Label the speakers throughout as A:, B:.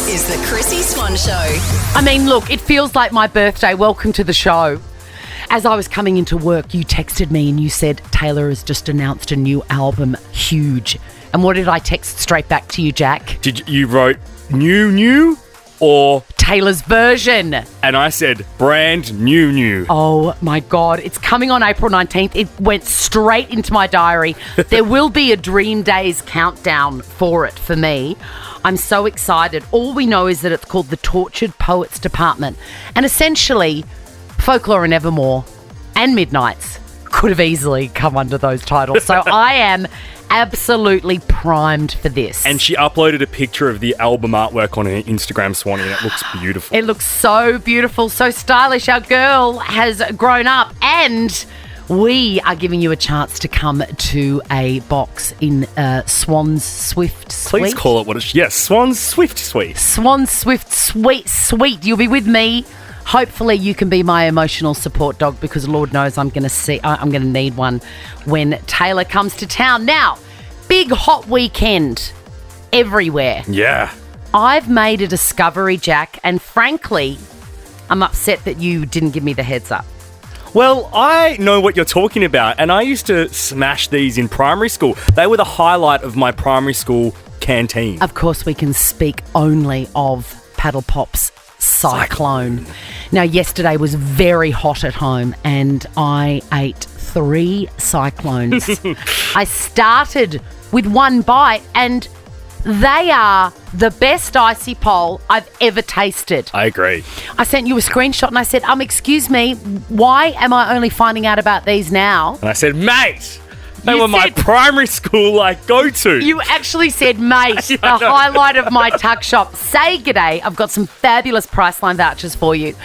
A: is the Chrissy Swan Show.
B: I mean, look, it feels like my birthday. Welcome to the show. As I was coming into work, you texted me and you said, Taylor has just announced a new album, Huge. And what did I text straight back to you, Jack?
C: You wrote new or...
B: Taylor's version.
C: And I said brand new.
B: Oh, my God. It's coming on April 19th. It went straight into my diary. There will be a Dream Days countdown for it for me. I'm so excited. All we know is that it's called the Tortured Poets Department. And essentially, Folklore and Evermore and Midnights could have easily come under those titles. So I am absolutely primed for this.
C: And she uploaded a picture of the album artwork on her Instagram, Swanee, and it looks beautiful.
B: It looks so beautiful, so stylish. Our girl has grown up, and we are giving you a chance to come to a box in Swan's Swift Suite.
C: Please call it what it's... Yes, Swan's Swift Suite.
B: Swan's Swift Suite. You'll be with me. Hopefully you can be my emotional support dog, because Lord knows I'm going to need one when Taylor comes to town. Now, big hot weekend everywhere.
C: Yeah.
B: I've made a discovery, Jack, and frankly, I'm upset that you didn't give me the heads up.
C: Well, I know what you're talking about, and I used to smash these in primary school. They were the highlight of my primary school canteen.
B: Of course, we can speak only of Paddle Pop's Cyclone. Now, yesterday was very hot at home and I ate 3 Cyclones. I started with one bite and they are the best icy pole I've ever tasted.
C: I agree.
B: I sent you a screenshot and I said, excuse me, why am I only finding out about these now?
C: And I said, mate, they were my primary school go-to.
B: You actually said, mate, the highlight of my tuck shop. Say g'day. I've got some fabulous Priceline vouchers for you.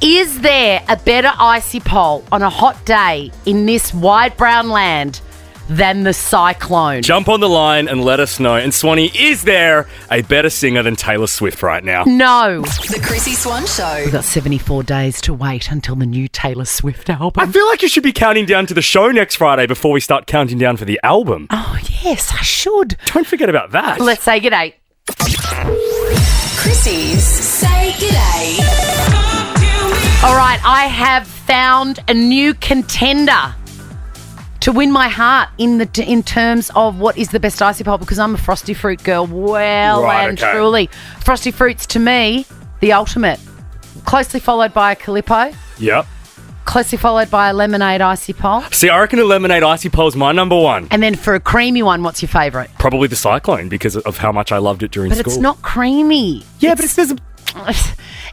B: Is there a better icy pole on a hot day in this wide brown land than the Cyclone?
C: Jump on the line and let us know. And Swanee, is there a better singer than Taylor Swift right now?
B: No.
A: The Chrissy Swan Show.
B: We've got 74 days to wait until the new Taylor Swift album.
C: I feel like you should be counting down to the show next Friday before we start counting down for the album.
B: Oh, yes, I should.
C: Don't forget about that.
B: Let's say g'day.
A: Chrissy's Say G'day.
B: All right, I have found a new contender to win my heart in terms of what is the best icy pole, because I'm a Frosty Fruit girl. Truly. Frosty Fruit's, to me, the ultimate. Closely followed by a Calippo.
C: Yep.
B: Closely followed by a lemonade icy pole.
C: See, I reckon a lemonade icy pole is my number one.
B: And then for a creamy one, what's your favourite?
C: Probably the Cyclone, because of how much I loved it during school.
B: But it's not creamy.
C: Yeah, but there's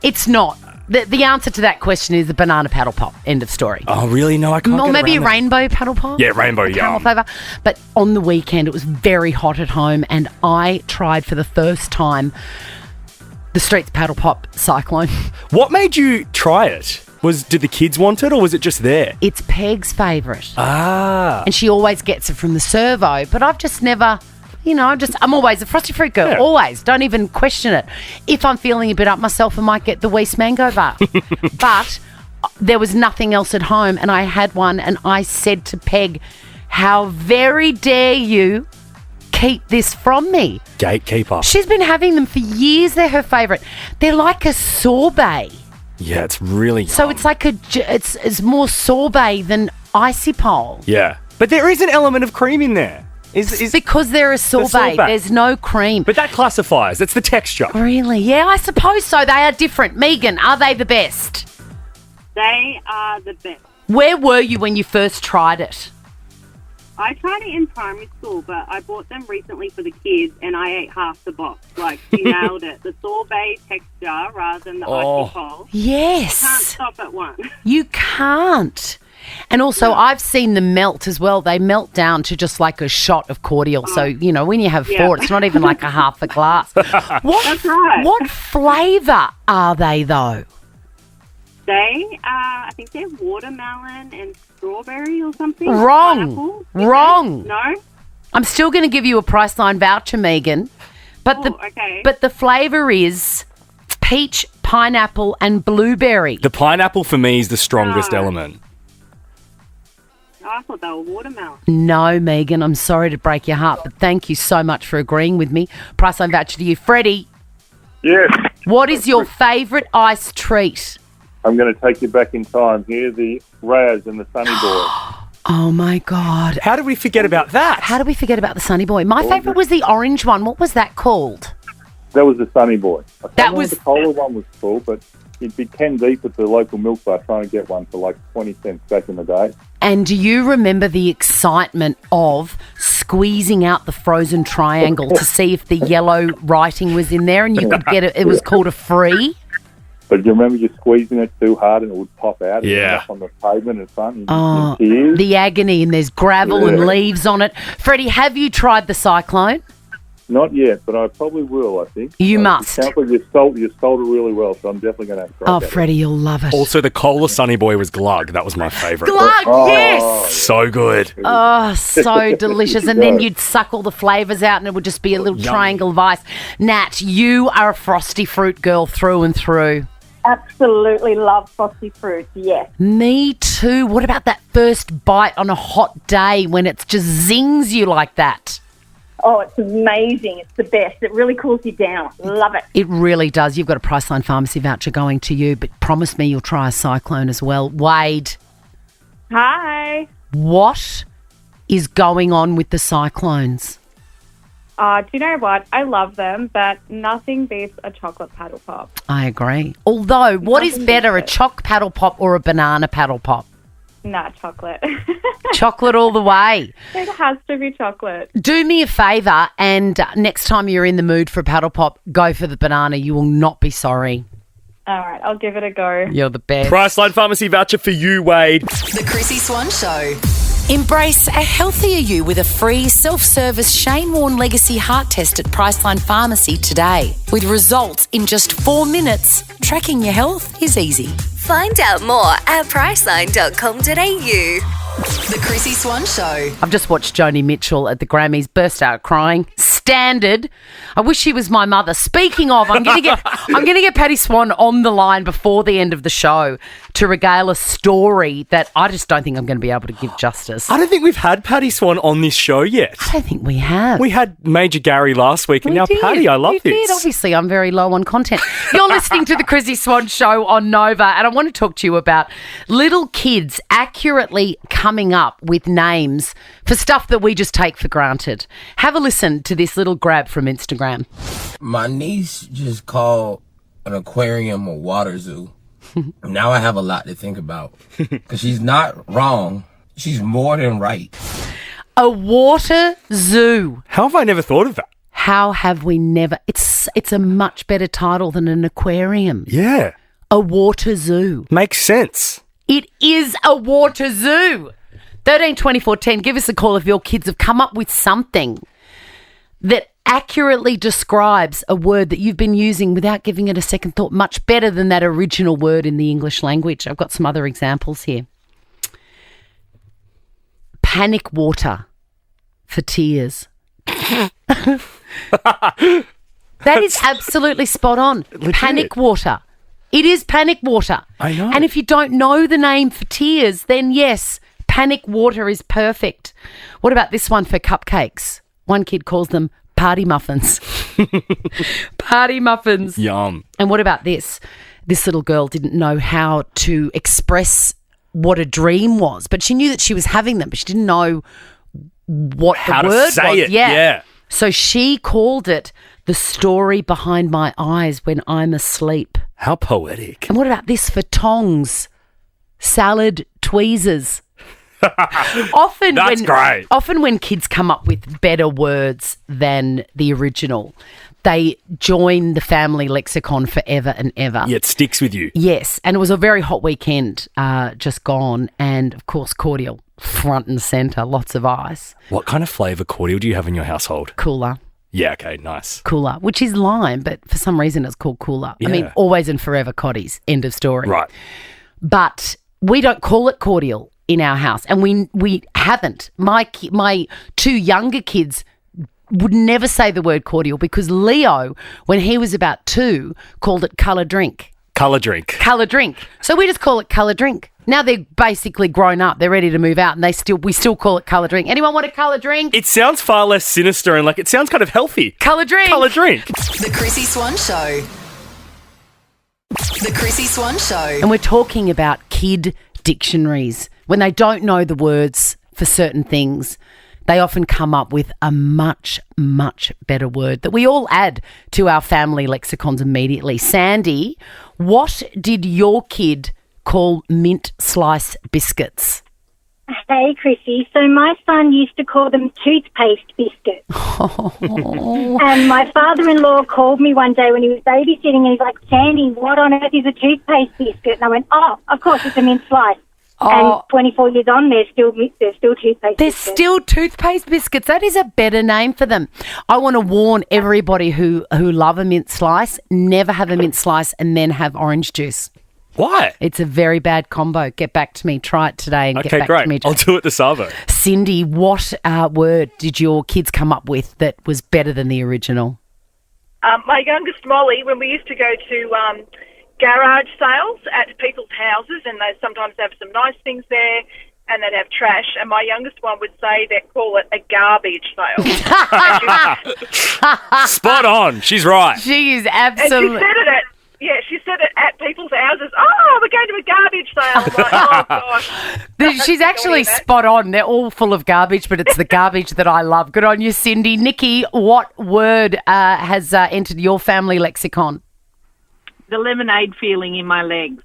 B: It's not. The answer to that question is the banana paddle pop. End of story.
C: Oh, really? No, I can't
B: Or
C: get
B: maybe a
C: around that.
B: rainbow paddle pop.
C: Yeah, rainbow,
B: caramel
C: yum.
B: flavour. But on the weekend, it was very hot at home, and I tried for the first time the Streets Paddle Pop Cyclone.
C: What made you try it? Did the kids want it, or was it just there?
B: It's Peg's favourite.
C: Ah.
B: And she always gets it from the servo, but I've just never... I'm always a Frosty Fruit girl.
C: Yeah.
B: Always. Don't even question it. If I'm feeling a bit up myself, I might get the Weiss Mango bar. But there was nothing else at home, and I had one, and I said to Peg, how very dare you keep this from me?
C: Gatekeeper.
B: She's been having them for years. They're her favourite. They're like a sorbet.
C: Yeah, it's really
B: So
C: yum.
B: it's like it's more sorbet than icy pole.
C: Yeah. But there is an element of cream in there.
B: It's because they're a sorbet.
C: sorbet.
B: There's no cream.
C: But that classifies. It's the texture.
B: Really? Yeah, I suppose so. They are different. Megan, are they the best?
D: They are the best.
B: Where were you when you first tried it?
D: I tried it in primary school, but I bought them recently for the kids, and I ate half the box. Like, you nailed it. The sorbet texture rather than the icy pole.
B: Yes.
D: Can't stop at one.
B: You can't. And also, I've seen them melt as well. They melt down to just like a shot of cordial. So, when you have 4, it's not even like a half a glass.
D: That's right.
B: What flavour are they, though?
D: They, I think they're watermelon and strawberry or something.
B: Wrong.
D: Pineapple.
B: Wrong.
D: No?
B: I'm still going to give you a Priceline voucher, Megan. But the flavour is peach, pineapple and blueberry.
C: The pineapple for me is the strongest element.
D: I thought they were watermelon.
B: No, Megan, I'm sorry to break your heart, but thank you so much for agreeing with me. Priceline voucher to you. Freddie.
E: Yes.
B: What is your favourite ice treat?
E: I'm going to take you back in time here. The Raz and the Sunny Boy.
B: Oh, my God.
C: How did we forget about that?
B: How do we forget about the Sunny Boy? My favourite was the orange one. What was that called?
E: That was the Sunny Boy. I can't
B: That
E: remember
B: was-
E: what the cola one was called, but you'd be 10 deep at the local milk bar trying to get one for like 20 cents back in the day.
B: And do you remember the excitement of squeezing out the frozen triangle to see if the yellow writing was in there and you could get it? It was called a free.
E: But do you remember you squeezing it too hard and it would pop out?
C: Yeah.
E: Up on the pavement in front. And
B: Oh,
E: tears.
B: the agony, and there's gravel and
E: Yeah.
B: leaves on it. Freddie, have you tried the Cyclone?
E: Not yet, but I probably will, I think.
B: You
E: It
B: must.
E: sounds like you sold it really well, so I'm definitely going to have to try
B: Oh,
E: that.
B: Freddie, you'll love it.
C: Also, the Cola Sunny Boy was Glug. That was my favourite.
B: Glug,
E: Oh.
B: yes!
C: So good.
B: Oh, so delicious. And then
E: Yeah.
B: you'd suck all the flavours out and it would just be a little
C: Yummy.
B: triangle of ice. Nat, you are a frosty fruit girl through and through.
F: Absolutely love frosty fruits, yes.
B: Me too. What about that first bite on a hot day when it just zings you like that?
F: Oh, it's amazing. It's the best. It really cools you down. Love it.
B: It really does. You've got a Priceline Pharmacy voucher going to you, but promise me you'll try a Cyclone as well. Wade,
G: Hi.
B: what is going on with the Cyclones?
G: Do you know what? I love them, but nothing beats a chocolate paddle pop.
B: I agree. Although, what is
G: Nothing
B: better, a
G: beats it.
B: choc paddle pop or a banana paddle pop?
G: Nah, chocolate.
B: Chocolate all the way.
G: It has to be chocolate.
B: Do me a favour and next time you're in the mood for a paddle pop, go for the banana. You will not be sorry.
G: All right, I'll give it a go.
B: You're the best.
C: Priceline Pharmacy voucher for you, Wade.
A: The Chrissy Swan Show. Embrace a healthier you with a free self-service Shane Warne Legacy heart test at Priceline Pharmacy today. With results in just 4 minutes, tracking your health is easy.
H: Find out more at priceline.com.au.
A: The Chrissy Swan Show.
B: I've just watched Joni Mitchell at the Grammys burst out crying. Standard. I wish she was my mother. Speaking of, I'm going to get Patty Swan on the line before the end of the show to regale a story that I just don't think I'm going to be able to give justice.
C: I don't think we've had Patty Swan on this show yet.
B: I don't think we have.
C: We had Major Gary last week, and
B: We
C: now
B: did.
C: Patty. I love
B: We
C: this.
B: did. Obviously, I'm very low on content. You're listening to the Chrissy Swan Show on Nova, and I want to talk to you about little kids accurately coming up with names for stuff that we just take for granted. Have a listen to this little grab from Instagram.
I: My niece just called an aquarium a water zoo. Now I have a lot to think about. Because she's not wrong. She's more than right.
B: A water zoo.
C: How have I never thought of that?
B: How have we never? It's a much better title than an aquarium.
C: Yeah.
B: A water zoo.
C: Makes sense.
B: It is a water zoo. 13 24 10. Give us a call if your kids have come up with something that accurately describes a word that you've been using without giving it a second thought, much better than that original word in the English language. I've got some other examples here. Panic water for tears. That is absolutely spot on.
C: Legit.
B: Panic water. It is panic water.
C: I know.
B: And if you don't know the name for tears, then yes, panic water is perfect. What about this one for cupcakes? One kid calls them party muffins. Party muffins.
C: Yum.
B: And what about this? This little girl didn't know how to express what a dream was, but she knew that she was having them, but she didn't know what
C: How
B: the
C: to
B: word
C: say
B: was.
C: it, yeah.
B: So she called it the story behind my eyes when I'm asleep.
C: How poetic.
B: And what about this for tongs? Salad tweezers.
C: That's great.
B: Often when kids come up with better words than the original, they join the family lexicon forever and ever.
C: Yeah, it sticks with you.
B: Yes, and it was a very hot weekend just gone, and of course cordial front and centre, lots of ice.
C: What kind of flavour cordial do you have in your household?
B: Cooler,
C: Yeah, okay, nice.
B: which is lime, but for some reason it's called cooler. I mean,
C: Yeah.
B: always and forever Coddies, end of story.
C: Right.
B: But we don't call it cordial in our house, and we haven't. My two younger kids would never say the word cordial because Leo, when he was about 2, called it colour drink.
C: Colour drink.
B: Colour drink. So we just call it colour drink. Now they're basically grown up. They're ready to move out, and we still call it colour drink. Anyone want a colour drink?
C: It sounds far less sinister and like it sounds kind of healthy.
B: Colour drink.
C: Colour drink.
A: The Chrissy Swan Show. The Chrissy Swan Show.
B: And we're talking about kid dictionaries. When they don't know the words for certain things, they often come up with a much, much better word that we all add to our family lexicons immediately. Sandy, what did your kid call mint slice biscuits?
J: Hey, Chrissy. So my son used to call them toothpaste biscuits. And my father-in-law called me one day when he was babysitting and he's like, Sandy, what on earth is a toothpaste biscuit? And I went, oh, of course, it's a mint slice. And 24 years on, they're still toothpaste
B: They're
J: biscuits.
B: still toothpaste biscuits. That is a better name for them. I want to warn everybody who love a mint slice, never have a mint slice and then have orange juice.
C: Why?
B: It's a very bad combo. Get back to me. Try it today and get back
C: great.
B: to me.
C: I'll do it this Savo.
B: Cindy, what word did your kids come up with that was better than the original?
K: My youngest Molly, when we used to go to garage sales at people's houses, and they sometimes have some nice things there, and they'd have trash, and my youngest one would say they'd call it a garbage sale.
C: Spot on. She's right.
B: She is
K: And
B: absolutely...
K: she said it at people's houses. Oh, we're going to a garbage sale. I'm like, oh, gosh.
B: She's actually spot on. They're all full of garbage, but it's the garbage that I love. Good on you, Cindy. Nikki, what word has entered your family lexicon?
L: The lemonade feeling in my legs.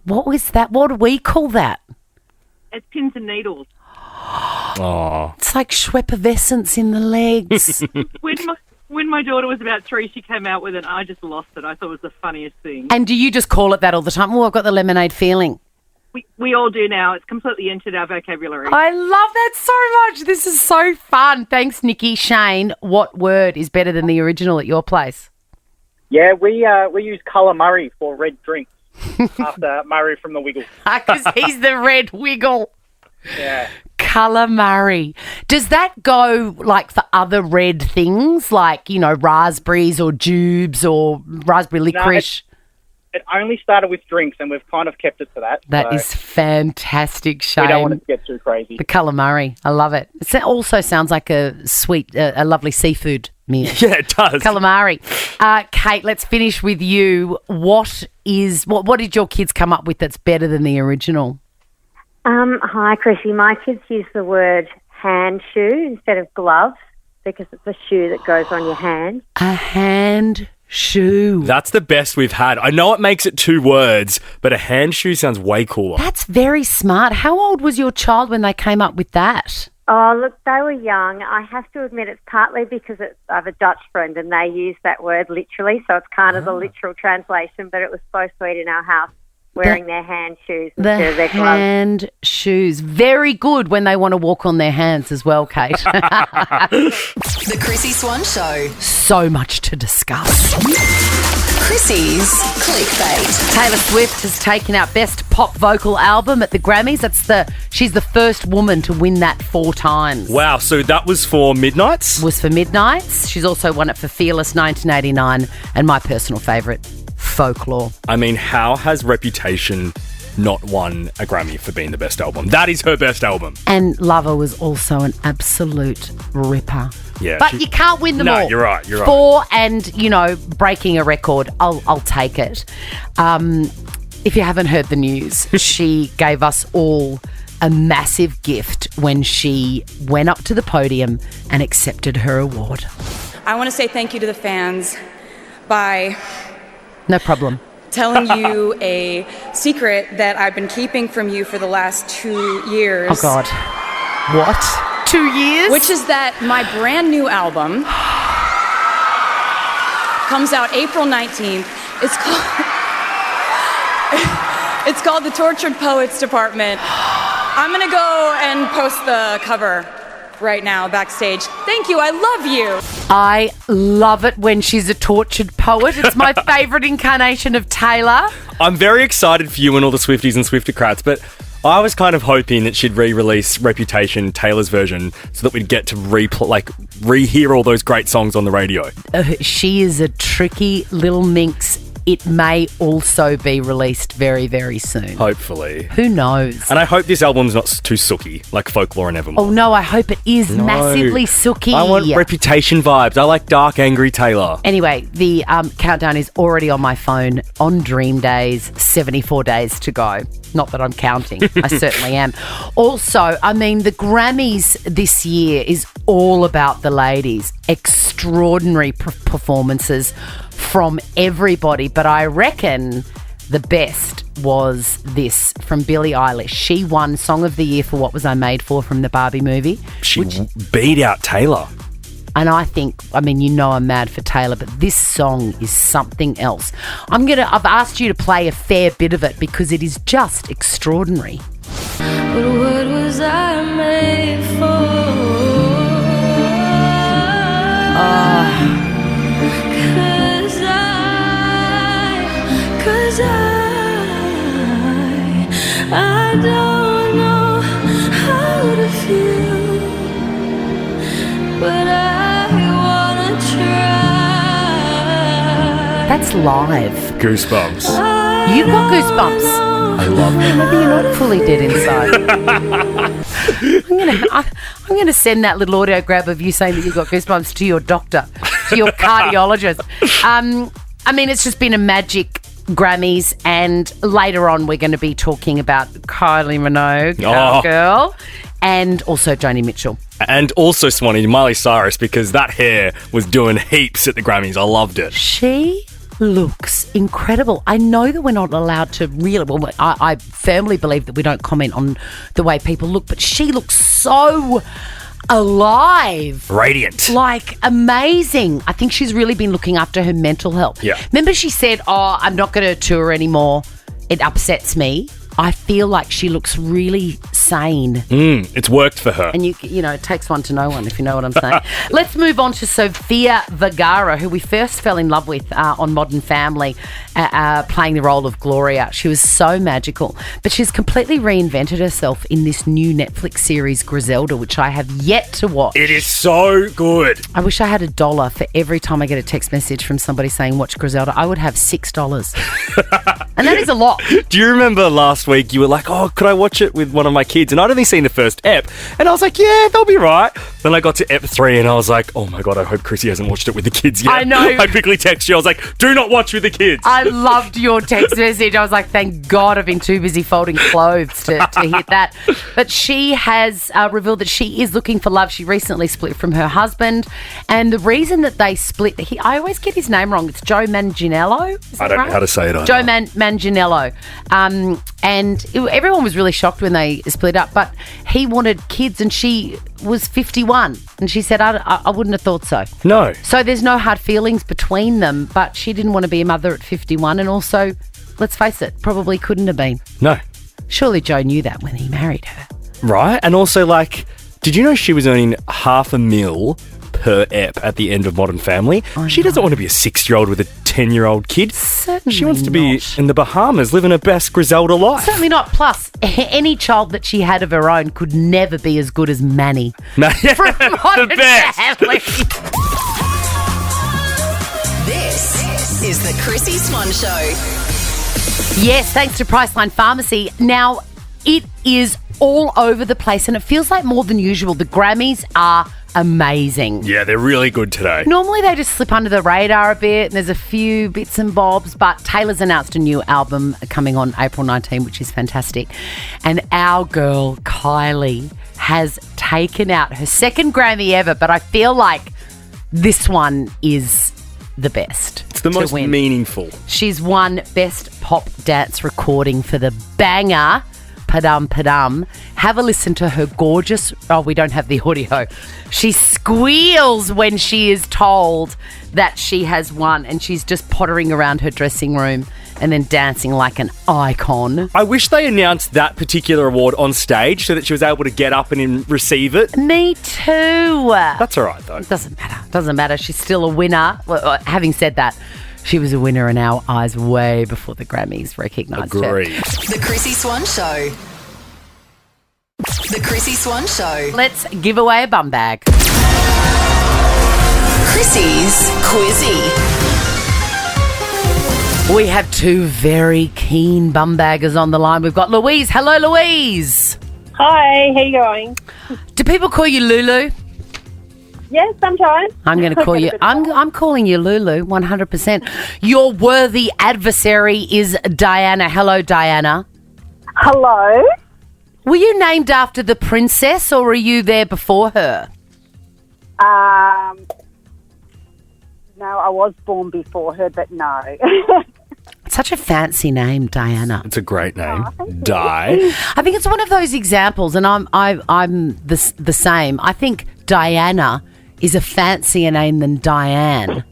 B: What was that? What do we call that?
L: It's pins and needles.
C: Oh.
B: It's like schweppervescence in the legs.
L: When my daughter was about 3, she came out with it, and I just lost it. I thought it was the funniest thing.
B: And do you just call it that all the time? Oh, I've got the lemonade feeling.
L: We all do now. It's completely entered our vocabulary.
B: I love that so much. This is so fun. Thanks, Nikki. Shane, what word is better than the original at your place?
M: Yeah, we use calamari for red drinks after Murray from the Wiggle.
B: Because he's the red wiggle.
M: Yeah.
B: Calamari. Does that go like for other red things like, raspberries or jubes or raspberry licorice?
M: It only started with drinks and we've kind of kept it to that.
B: That is fantastic, Shane.
M: We don't want it to get too crazy.
B: The calamari. I love it. It also sounds like a sweet, a lovely seafood meal.
C: Yeah, it does.
B: Calamari. Kate, let's finish with you. What did your kids come up with that's better than the original?
N: Hi, Chrissy. My kids use the word hand shoe instead of gloves because it's a shoe that goes on your hand.
B: A hand shoe.
C: That's the best we've had. I know it makes it 2 words, but a hand shoe sounds way cooler.
B: That's very smart. How old was your child when they came up with that?
N: Oh, look, they were young. I have to admit it's partly because I have a Dutch friend and they use that word literally, so it's kind of the literal translation, but it was so sweet in our house. Wearing their hand shoes instead of their gloves.
B: Hand shoes. Very good when they want to walk on their hands as well, Kate.
A: The Chrissy Swan Show.
B: So much to discuss.
A: Chrissy's Clickbait.
B: Taylor Swift has taken out Best Pop Vocal Album at the Grammys. She's the first woman to win that 4 times.
C: Wow, so that was for Midnights?
B: Was for Midnights. She's also won it for Fearless 1989 and my personal favourite, Folklore.
C: I mean, how has Reputation not won a Grammy for being the best album? That is her best album.
B: And Lover was also an absolute ripper.
C: Yeah,
B: but you can't win them all.
C: No, you're right.
B: 4 and, breaking a record, I'll take it. If you haven't heard the news, she gave us all a massive gift when she went up to the podium and accepted her award.
O: I want to say thank you to the fans by...
B: No problem.
O: Telling you a secret that I've been keeping from you for the last 2 years.
B: Oh, God. What? 2 years?
O: Which is that my brand new album comes out April 19th. It's called The Tortured Poets Department. I'm going to go and post the cover right now backstage. Thank you. I love you.
B: I love it when she's a tortured poet. It's my favourite incarnation of Taylor.
C: I'm very excited for you and all the Swifties and Swiftocrats, but I was kind of hoping that she'd re-release Reputation, Taylor's version, so that we'd get to rehear all those great songs on the radio.
B: She is a tricky little minx it may also be released very, very soon.
C: Hopefully.
B: Who knows?
C: And I hope this album's not too sooky, like Folklore and Evermore.
B: Oh, no, I hope it is massively sooky.
C: I want Reputation vibes. I like dark, angry Taylor.
B: Anyway, the countdown is already on my phone on Dream Days, 74 days to go. Not that I'm counting. I certainly am. Also, I mean, the Grammys this year is all about the ladies. Extraordinary performances from everybody. But I reckon the best was this from Billie Eilish. She won Song of the Year for What Was I Made For from the Barbie movie.
C: She beat out Taylor.
B: And I think, I mean, you know I'm mad for Taylor, but this song is something else. I've asked you to play a fair bit of it because it is just extraordinary.
P: But what was I made for? Cause I don't know how to feel, but I wanna try.
B: That's live.
C: Goosebumps.
B: You've got goosebumps.
C: I love it.
B: Maybe you're not fully dead inside. I'm gonna send that little audio grab of you saying that you got goosebumps to your doctor, to your cardiologist. I mean, it's just been a magic Grammys, and later on we're going to be talking about Kylie Minogue, our girl, and also Joni Mitchell.
C: And also, Swanee, Miley Cyrus, because that hair was doing heaps at the Grammys. I loved it.
B: She looks incredible. I know that we're not allowed to really, well, I firmly believe that we don't comment on the way people look, but she looks so alive.
C: Radiant.
B: Like, amazing. I think she's really been looking after her mental health.
C: Yeah.
B: Remember she said, I'm not going to tour anymore. It upsets me. I feel like she looks really sane.
C: It's worked for her.
B: And you know, it takes one to know one, if you know what I'm saying. Let's move on to Sofia Vergara, who we first fell in love with on Modern Family, playing the role of Gloria. She was so magical. But she's completely reinvented herself in this new Netflix series, Griselda, which I have yet to watch.
C: It is so good.
B: I wish I had $1 for every time I get a text message from somebody saying, watch Griselda. I would have $6. And that is a lot.
C: Do you remember last week you were like, could I watch it with one of my kids? And I'd only seen the first ep. And I was like, yeah, they'll be right. Then I got to ep 3 and I was like, oh my God, I hope Chrissy hasn't watched it with the kids yet.
B: I know.
C: I quickly texted you. I was like, do not watch with the kids.
B: I loved your text message. I was like, thank God I've been too busy folding clothes to hit that. But she has revealed that she is looking for love. She recently split from her husband. And the reason that they split, I always get his name wrong. It's Joe Manganiello.
C: I don't know how to say it either.
B: Joe Manganiello. And everyone was really shocked when they split up, but he wanted kids and she was 51. And she said, I wouldn't have thought so.
C: No.
B: So there's no hard feelings between them, but she didn't want to be a mother at 51. And also, let's face it, probably couldn't have been.
C: No.
B: Surely Joe knew that when he married her.
C: Right. And also, like, did you know she was earning $500,000 per ep at the end of Modern Family? She doesn't want to be a 6-year-old with a 10-year-old kid.
B: Certainly
C: she wants to
B: not.
C: be in the Bahamas living her best Griselda life.
B: Certainly not. Plus, any child that she had of her own could never be as good as Manny.
C: No,
B: From Modern
C: the best.
B: Family.
A: This is the Chrissy Swan Show.
B: Yes, thanks to Priceline Pharmacy. Now, it is all over the place and it feels like more than usual. The Grammys are amazing.
C: Yeah, they're really good today.
B: Normally they just slip under the radar a bit and there's a few bits and bobs, but Taylor's announced a new album coming on April 19, which is fantastic. And our girl, Kylie, has taken out her second Grammy ever, but I feel like this one is the best.
C: It's the most meaningful.
B: She's won Best Pop Dance Recording for the banger Padum Padum. Have a listen to her gorgeous... Oh, we don't have the audio. She squeals when she is told that she has won and she's just pottering around her dressing room and then dancing like an icon.
C: I wish they announced that particular award on stage so that she was able to get up and receive it.
B: Me too.
C: That's all right, though.
B: Doesn't matter. She's still a winner. Well, having said that, she was a winner in our eyes way before the Grammys recognised her.
C: Agreed.
A: The Chrissy Swan Show. The Chrissy Swan Show.
B: Let's give away a bum bag.
A: Chrissy's Quizzy.
B: We have two very keen bumbaggers on the line. We've got Louise. Hello, Louise.
Q: Hi, how you going?
B: Do people call you Lulu?
Q: Yes, sometimes.
B: I'm going to call you. I'm calling you Lulu, 100%. Your worthy adversary is Diana. Hello, Diana.
F: Hello.
B: Were you named after the princess, or were you there before her?
F: No, I was born before her, but no.
B: Such a fancy name, Diana.
C: It's a great name. Di.
B: I think it's one of those examples, and I'm the same. I think Diana is a fancier name than Diane.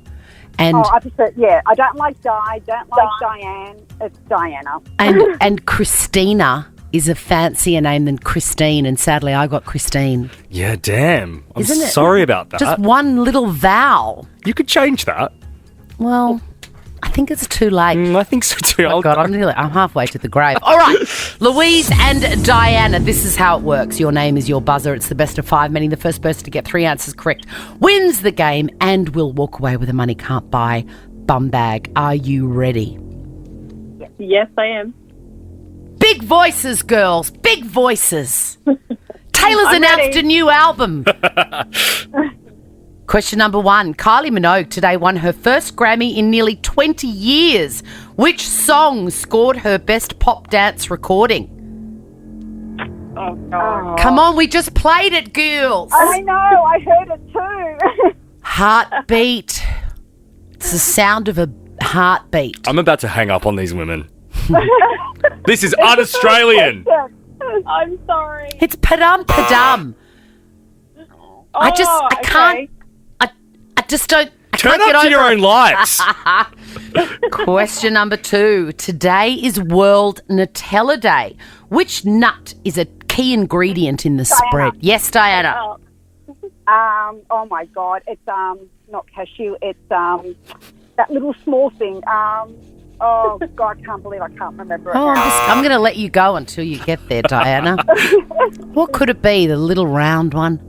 B: And
F: I prefer, I don't like Di, don't like Diane, it's Diana.
B: and Christina is a fancier name than Christine, and sadly I got Christine.
C: Yeah, damn. I'm
B: Isn't it?
C: sorry about that.
B: Just one little vowel.
C: You could change that.
B: Well, I think it's too late.
C: I think so too.
B: Oh God, I'm halfway to the grave. All right, Louise and Diana, this is how it works. Your name is your buzzer. It's the best of 5, meaning the first person to get 3 answers correct wins the game and will walk away with a money can't buy bum bag. Are you ready?
Q: Yes, I am.
B: Big voices, girls. Big voices. Taylor's
Q: I'm
B: announced
Q: ready.
B: a new album. Question number 1. Kylie Minogue today won her first Grammy in nearly 20 years. Which song scored her best pop dance recording?
Q: Oh, God.
B: Come on, we just played it, girls.
F: I know, I heard it too.
B: Heartbeat. It's the sound of a heartbeat.
C: I'm about to hang up on these women. This is un-Australian.
Q: I'm sorry.
B: It's padum padum. I can't. I just don't. I
C: Turn
B: can't get
C: up to
B: over
C: your
B: it.
C: own lights.
B: Question number 2. Today is World Nutella Day. Which nut is a key ingredient in the spread? Yes, Diana.
F: Oh my God, it's not cashew, it's that little small thing. Oh God, I can't believe I can't remember it.
B: Oh,
F: now.
B: I'm going to let you go until you get there, Diana. What could it be? The little round one?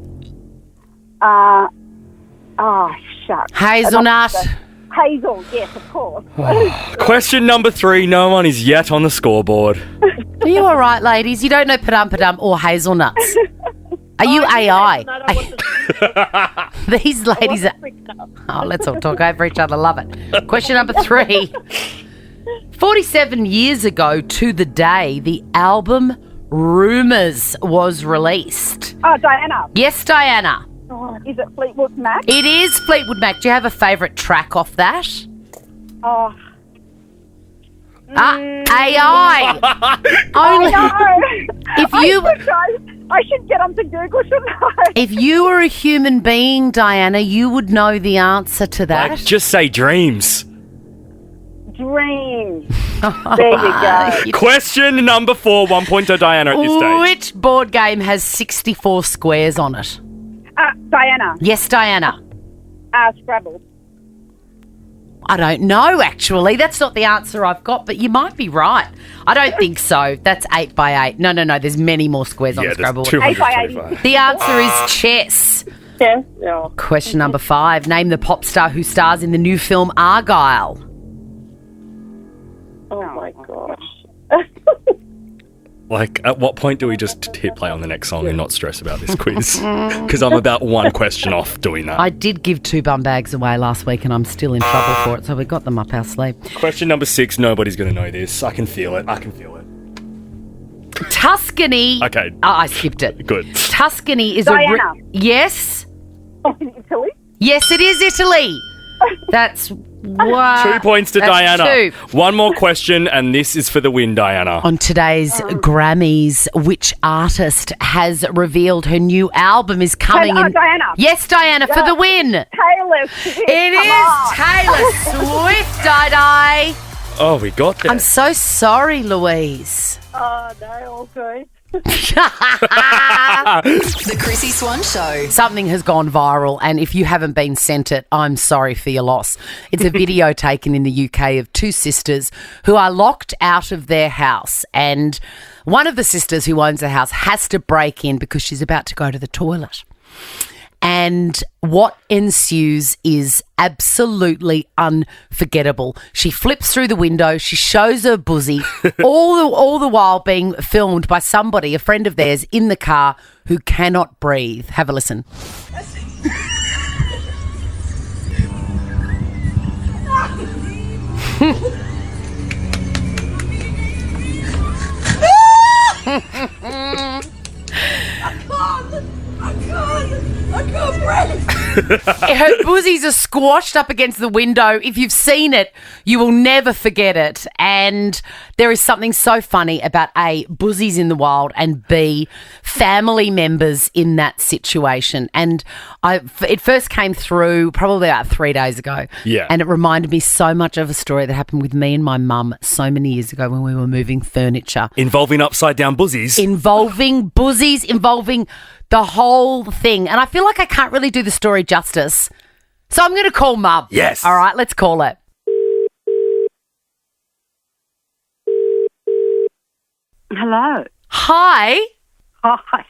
F: Shucks.
B: Hazelnut.
F: Hazel, yes, of course.
C: Question number 3. No one is yet on the scoreboard.
B: Are you all right, ladies? You don't know padum padum or hazelnuts. Are you AI? These ladies are... Oh, let's all talk over each other. Love it. Question number 3. 47 years ago to the day, the album Rumours was released.
F: Oh, Diana.
B: Yes, Diana.
F: Oh, is it Fleetwood Mac?
B: It is Fleetwood Mac. Do you have a favourite track off that?
F: Oh.
B: AI. Only if you...
F: I should get onto Google, shouldn't I?
B: If you were a human being, Diana, you would know the answer to that.
C: Like, just say dreams.
F: Dreams. There you go.
C: Question number 4. 1 point to Diana at this stage.
B: Which board game has 64 squares on it?
F: Diana.
B: Yes, Diana.
F: Scrabble.
B: I don't know, actually. That's not the answer I've got, but you might be right. I don't think so. That's 8 by 8. No. There's many more squares on the Scrabble.
C: There's 225.
B: The answer is chess.
Q: Yes. Yeah.
B: Question number 5. Name the pop star who stars in the new film Argyle.
Q: Oh, my gosh.
C: Like, at what point do we just hit play on the next song and not stress about this quiz? Because I'm about 1 question off doing that.
B: I did give 2 bum bags away last week and I'm still in trouble for it, so we got them up our sleeve.
C: Question number 6. Nobody's going to know this. I can feel it.
B: Tuscany.
C: Okay.
B: Oh, I skipped it.
C: Good.
B: Tuscany is
F: Diana.
B: Yes?
F: Italy?
B: Yes, it is Italy. That's
C: 2 points to
B: That's
C: Diana.
B: 2.
C: 1 more question, and this is for the win, Diana.
B: On today's Grammys, which artist has revealed her new album is coming in?
F: Diana.
B: Yes, Diana, for the win.
F: Taylor Swift.
B: It is Taylor Swift, Di.
C: Oh, we got there.
B: I'm so sorry, Louise.
Q: Oh, no, all good.
A: The Chrissy Swan Show.
B: Something has gone viral, and if you haven't been sent it, I'm sorry for your loss. It's a video taken in the UK of 2 sisters who are locked out of their house, and one of the sisters who owns the house has to break in because she's about to go to the toilet. And what ensues is absolutely unforgettable. She flips through the window. She shows her buzzy, all the while being filmed by somebody, a friend of theirs, in the car who cannot breathe. Have a listen.
P: I can't breathe.
B: Her buzzies are squashed up against the window. If you've seen it, you will never forget it. And there is something so funny about A, buzzies in the wild, and B, family members in that situation. And it first came through probably about 3 days ago.
C: Yeah.
B: And it reminded me so much of a story that happened with me and my mum so many years ago when we were moving furniture.
C: Involving upside down buzzies.
B: Involving buzzies, involving the whole thing. And I feel like I can't really do the story justice. So I'm going to call Mum.
C: Yes.
B: All right, let's call it.
R: Hello.
B: Hi.
R: Hi.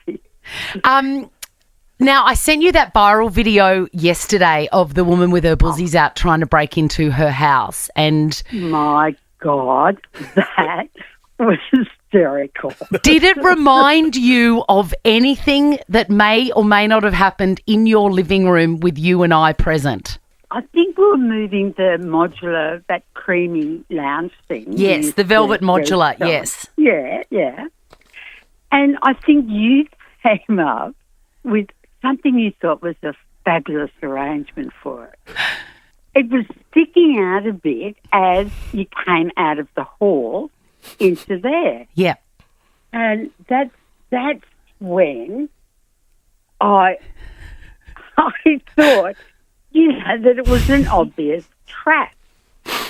B: Now, I sent you that viral video yesterday of the woman with her buzzies out trying to break into her house. And
R: my God, that was hysterical.
B: Did it remind you of anything that may or may not have happened in your living room with you and I present?
R: I think we were moving the modular, that creamy lounge thing.
B: Yes, the velvet modular, yes.
R: Yeah, yeah. And I think you came up with something you thought was a fabulous arrangement for it. It was sticking out a bit as you came out of the hall into there.
B: Yeah.
R: And that's when I thought, that it was an obvious trap.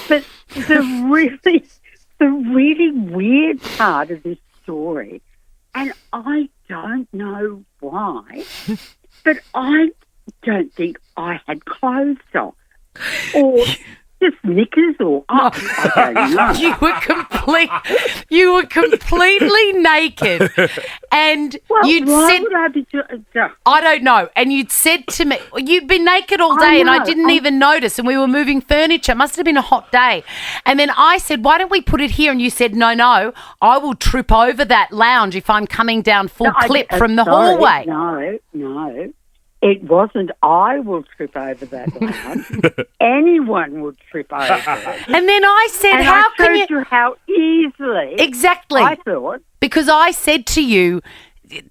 R: But the really weird part of this story, and I don't know why, but I don't think I had clothes on. Or just knickers, or I don't know.
B: You were completely naked, and you'd said,
R: would I be
B: I don't know. And you'd said to me, you'd been naked all day, and I didn't even notice. And we were moving furniture. It must have been a hot day. And then I said, "Why don't we put it here?" And you said, "No, I will trip over that lounge if I'm coming down full clip from the hallway."
R: No. It wasn't I will trip over that lounge. Anyone would trip over it.
B: And then I said,
R: and
B: how
R: I
B: can
R: showed you how easily.
B: Exactly.
R: I thought.
B: Because I said to you,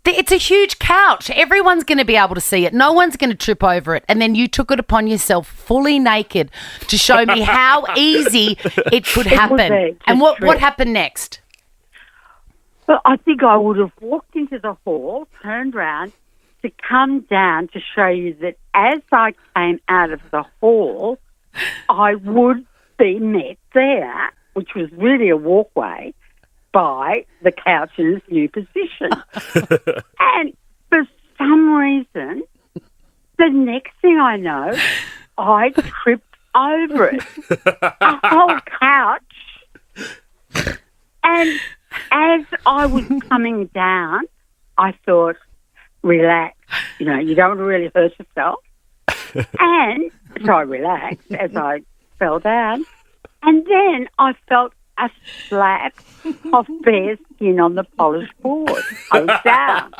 B: it's a huge couch. Everyone's going to be able to see it. No one's going to trip over it. And then you took it upon yourself fully naked to show me how easy it could happen. And what happened next?
R: Well, I think I would have walked into the hall, turned round, to come down to show you that as I came out of the hall, I would be met there, which was really a walkway, by the couch in its new position. And for some reason, the next thing I know, I tripped over it. A whole couch. And as I was coming down, I thought, relax, you don't want to really hurt yourself. And so I relaxed as I fell down. And then I felt a slap of bare skin on the polished board. I was down.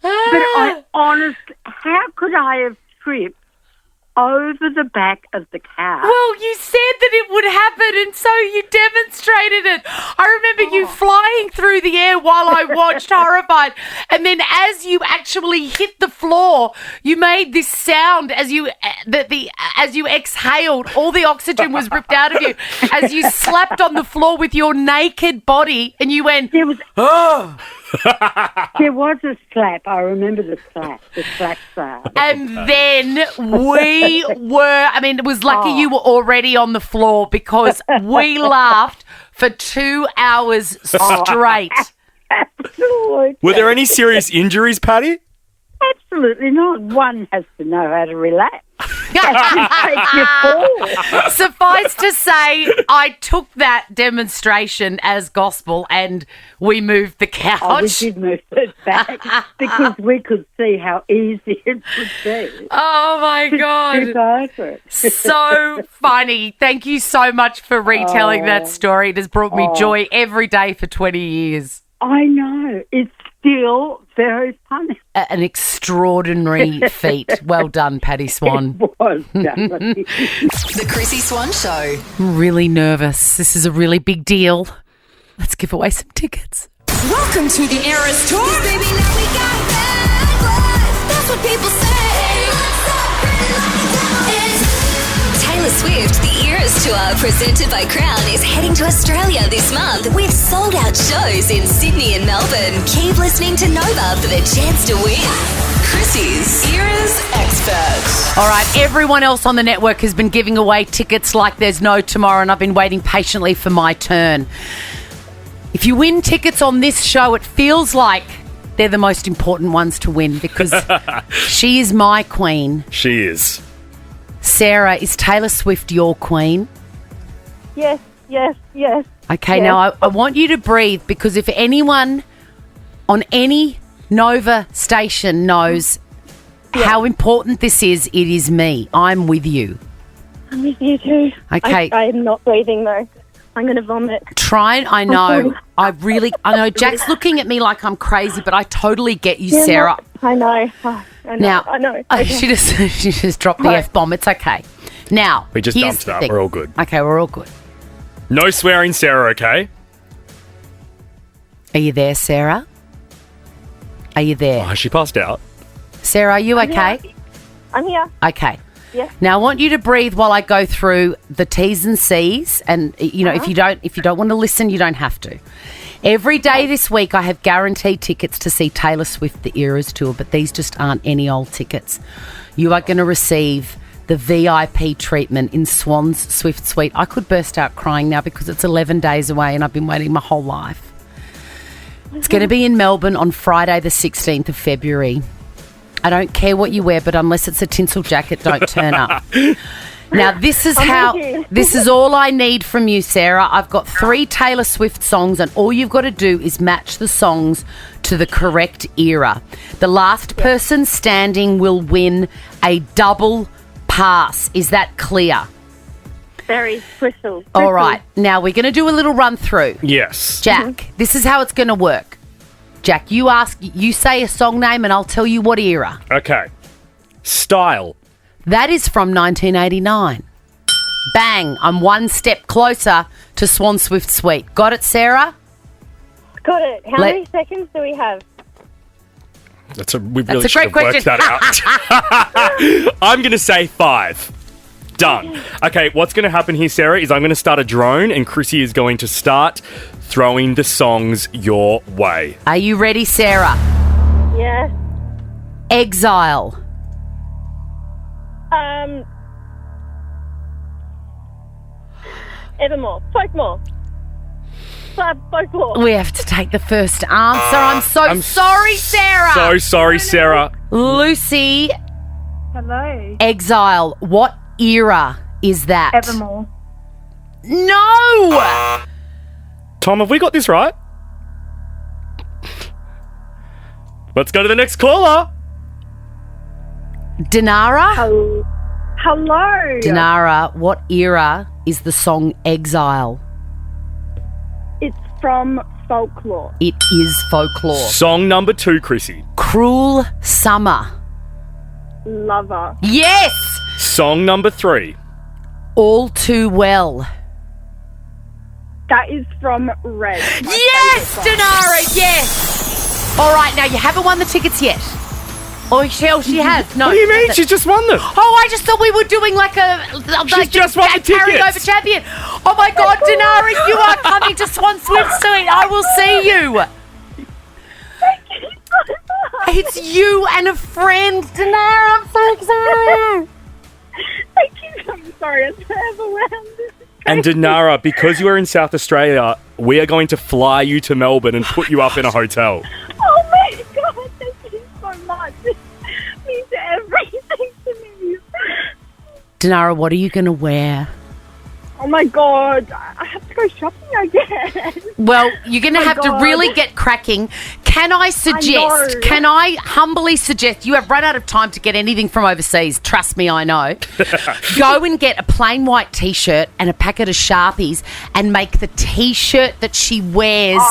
R: But I honestly, how could I have tripped over the back of the couch?
B: Well, you said that it would happen, and so you demonstrated it. I remember you flying through the air while I watched, horrified. And then as you actually hit the floor, you made this sound as you exhaled. All the oxygen was ripped out of you as you slapped on the floor with your naked body, and you went,
R: oh. There was a slap. I remember the slap sound.
B: And then it was lucky you were already on the floor because we laughed for 2 hours straight.
R: Absolutely.
C: Were there any serious injuries, Patty?
R: Absolutely not. One has to know how to relax.
B: Suffice to say, I took that demonstration as gospel and we moved the couch.
R: Oh, we did move it back because we could see how easy it would be.
B: Oh, my God.
R: To go for it.
B: So funny. Thank you so much for retelling that story. It has brought me joy every day for 20 years.
R: I know. It's still very funny.
B: An extraordinary feat. Well done, Patty Swan.
R: It was, definitely.
A: The Chrissy Swan Show.
B: I'm really nervous. This is a really big deal. Let's give away some tickets.
H: Welcome to the Eras Tour. Baby, now we got bad blood. That's what people say. Taylor Swift, the Eras Tour, presented by Crown, is heading to Australia this month with sold-out shows in Sydney and Melbourne. Keep listening to Nova for the chance to win. Chrissy's Eras Experts.
B: All right, everyone else on the network has been giving away tickets like there's no tomorrow, and I've been waiting patiently for my turn. If you win tickets on this show, it feels like they're the most important ones to win because she is my queen.
C: She is.
B: Sarah, is Taylor Swift your queen?
Q: Yes, yes, yes.
B: Okay,
Q: yes.
B: now I want you to breathe because if anyone on any Nova station knows how important this is, it is me. I'm with you.
Q: I'm with you too.
B: Okay.
Q: I'm not breathing though. I'm going to vomit.
B: Try, I know. I know. Jack's looking at me like I'm crazy, but I totally get you,
Q: Yeah,
B: Sarah.
Q: I know. Oh, I know.
B: Now,
Q: I know.
B: she just dropped the F-bomb. It's okay. Now,
C: We just
B: here's
C: dumped
B: the
C: that.
B: thing.
C: We're all good.
B: Okay, we're all good.
C: No swearing, Sarah, okay?
B: Are you there, Sarah? Are you there?
C: Oh, she passed out.
B: Sarah, are you okay?
Q: I'm here.
B: Okay.
Q: Yeah.
B: Now I want you to breathe while I go through the T's and C's, and you know if you don't want to listen, you don't have to. Every day this week, I have guaranteed tickets to see Taylor Swift the Eras Tour, but these just aren't any old tickets. You are going to receive the VIP treatment in Swan's Swift Suite. I could burst out crying now because it's 11 days away, and I've been waiting my whole life. It's going to be in Melbourne on Friday, the 16th of February. I don't care what you wear, but unless it's a tinsel jacket, don't turn up. Now, this is all I need from you, Sarah. I've got 3 Taylor Swift songs, and all you've got to do is match the songs to the correct era. The last person standing will win a double pass. Is that clear?
Q: Very crystal.
B: All right. Now, we're going to do a little run through.
C: Yes.
B: Jack, this is how it's going to work. Jack, you say a song name and I'll tell you what era.
C: Okay. Style.
B: That is from 1989. Bang, I'm one step closer to Swan Swift Suite. Got it, Sarah?
Q: Got it. How many seconds do we have?
C: We really
B: That's a
C: should
B: great
C: have worked that out. I'm going to say 5. Done. Okay, what's going to happen here, Sarah, is I'm going to start a drone and Chrissy is going to start throwing the songs your way.
B: Are you ready, Sarah?
Q: Yeah.
B: Exile.
Q: Evermore. Folkmore. Folklore.
B: We have to take the first answer. I'm sorry, Sarah.
C: So sorry, Sarah.
B: Lucy.
Q: Hello.
B: Exile. What era is that?
Q: Evermore.
B: No!
C: Tom, have we got this right? Let's go to the next caller.
B: Dinara?
Q: Hello.
B: Dinara, what era is the song Exile?
Q: It's from Folklore.
B: It is Folklore.
C: Song number 2, Chrissy.
B: Cruel Summer.
Q: Lover.
B: Yes!
C: Song number 3.
B: All Too Well.
Q: That is from Red.
B: Yes, Dinara, yes! All right, now you haven't won the tickets yet. Oh, she has. No.
C: What do you mean? She just won them.
B: Oh, I just thought we were doing like
C: She's just won the tickets.
B: Over champion. Oh my God, Dinara, you are coming to Swan Swift Suite. I will see you. It's you and a friend, Dinara. I'm so excited.
Q: Thank you. I'm sorry. I travel around.
C: And Dinara, because you are in South Australia, we are going to fly you to Melbourne and put you up in a hotel.
Q: Oh my God, thank you so much. It means everything to me.
B: Dinara, what are you going to wear?
Q: Oh my God, I have to go shopping again.
B: Well, you're going to have to really get cracking. Can I humbly suggest, you have run out of time to get anything from overseas. Trust me, I know. Go and get a plain white T-shirt and a packet of Sharpies and make the T-shirt that she wears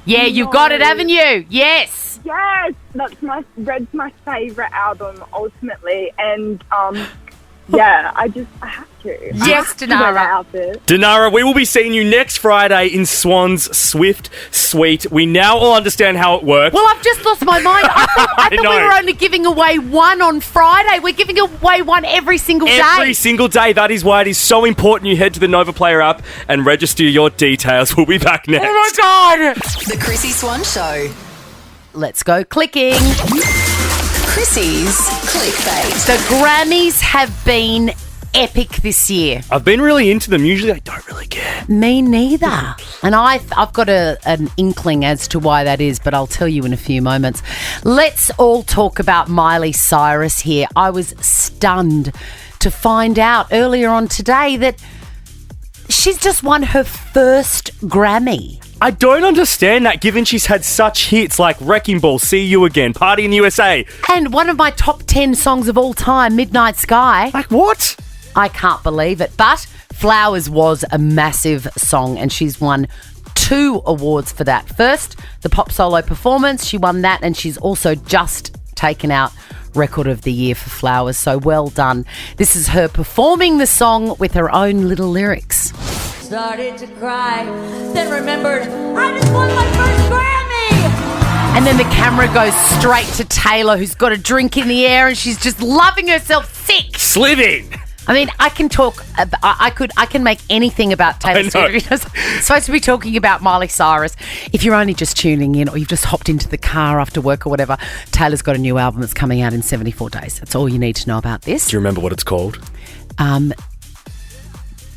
B: Yeah, you've got it, haven't you? Yes.
Q: Yes, Red's my favourite album, ultimately. And, yeah, I have to.
B: Yes, Dinara.
C: Dinara, we will be seeing you next Friday in Swan's Swift Suite. We now all understand how it works.
B: Well, I've just lost my mind. I thought we were only giving away one on Friday. We're giving away one every single day.
C: Every single day. That is why it is so important you head to the Nova Player app and register your details. We'll be back next.
B: Oh, my God.
A: The Chrissy Swan Show.
B: Let's go clicking.
A: Chrissy's Clickbait.
B: The Grammys have been epic this year.
C: I've been really into them. Usually I don't really care.
B: Me neither. And I've got an inkling as to why that is, but I'll tell you in a few moments. Let's all talk about Miley Cyrus here. I was stunned to find out earlier on today that she's just won her first Grammy.
C: I don't understand that, given she's had such hits like Wrecking Ball, See You Again, Party in the USA.
B: And one of my top 10 songs of all time, Midnight Sky.
C: Like what?
B: I can't believe it. But Flowers was a massive song and she's won 2 awards for that. First, the pop solo performance. She won that and she's also just taken out Record of the Year for Flowers. So well done. This is her performing the song with her own little lyrics.
P: Started to cry, then remembered I just won my first Grammy.
B: And then the camera goes straight to Taylor, who's got a drink in the air and she's just loving herself sick.
C: Sliving.
B: I mean, I can talk. I can make anything about Taylor Swift. I'm supposed to be talking about Miley Cyrus. If you're only just tuning in, or you've just hopped into the car after work or whatever, Taylor's got a new album that's coming out in 74 days. That's all you need to know about this.
C: Do you remember what it's called?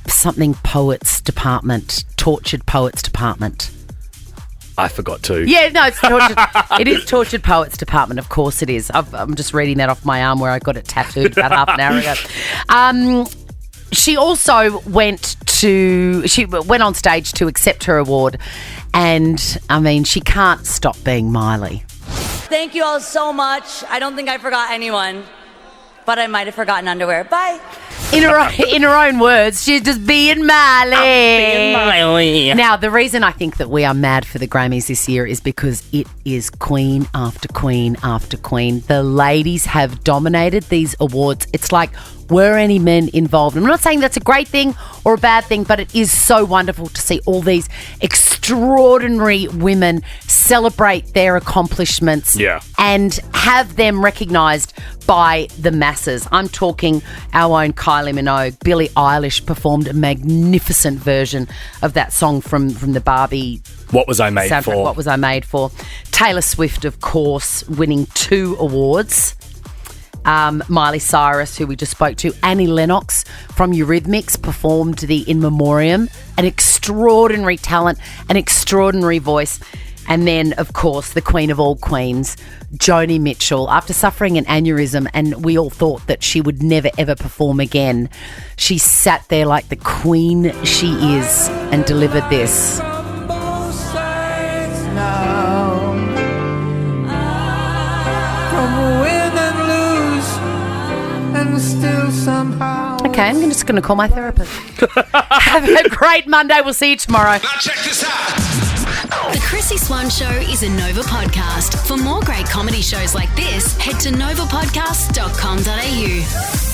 B: Something Poets Department, Tortured Poets Department.
C: I forgot too.
B: Yeah, no, it's Tortured. It is Tortured Poets Department. Of course it is. I'm just reading that off my arm where I got it tattooed about half an hour ago. She also went on stage to accept her award, and I mean, she can't stop being Miley.
P: Thank you all so much. I don't think I forgot anyone, but I might have forgotten underwear. Bye.
B: In her own words, she's just being Miley.
C: Being Miley.
B: Now, the reason I think that we are mad for the Grammys this year is because it is queen after queen after queen. The ladies have dominated these awards. It's like, were any men involved? I'm not saying that's a great thing or a bad thing, but it is so wonderful to see all these extraordinary women celebrate their accomplishments and have them recognised by the masses. I'm talking our own Kylie Minogue. Billie Eilish performed a magnificent version of that song from the Barbie
C: What Was I Made
B: soundtrack,
C: For?
B: What Was I Made For? Taylor Swift, of course, winning 2 awards. Miley Cyrus, who we just spoke to, Annie Lennox from Eurythmics performed the In Memoriam, an extraordinary talent, an extraordinary voice. And then, of course, the queen of all queens, Joni Mitchell, after suffering an aneurysm, and we all thought that she would never, ever perform again, she sat there like the queen she is and delivered this. Okay, I'm just going to call my therapist. Have a great Monday. We'll see you tomorrow.
H: Now check this out. The Chrissy Swan Show is a Nova podcast. For more great comedy shows like this, head to novapodcast.com.au.